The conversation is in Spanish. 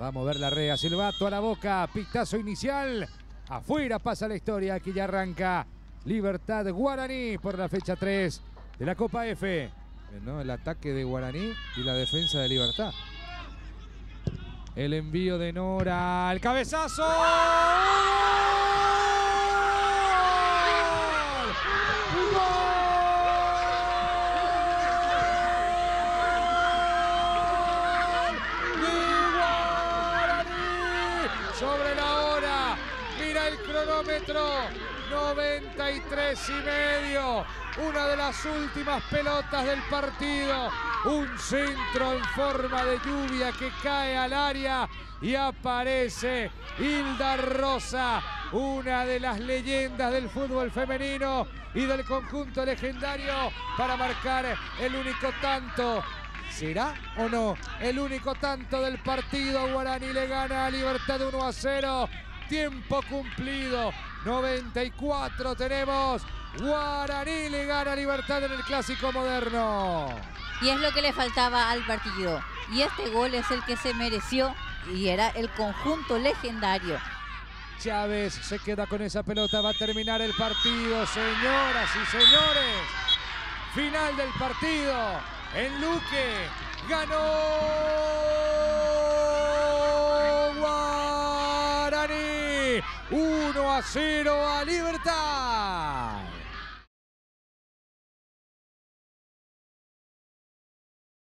Va a mover la rea, silbato a la boca, pitazo inicial. Afuera pasa la historia, aquí ya arranca Libertad Guaraní por la fecha 3 de la Copa F. ¿No? El ataque de Guaraní y la defensa de Libertad. El envío de Nora, el cabezazo. Sobre la hora, mira el cronómetro, 93,5, una de las últimas pelotas del partido, un centro en forma de lluvia que cae al área y aparece Hilda Rosa, una de las leyendas del fútbol femenino y del conjunto legendario para marcar el único tanto. ¿Será o no el único tanto del partido? Guaraní le gana a Libertad 1-0. Tiempo cumplido. 94 tenemos. Guaraní le gana a Libertad en el clásico moderno. Y es lo que le faltaba al partido. Y este gol es el que se mereció y era el conjunto legendario. Chávez se queda con esa pelota. Va a terminar el partido, señoras y señores. Final del partido. En Luque ganó Guaraní 1-0 a Libertad.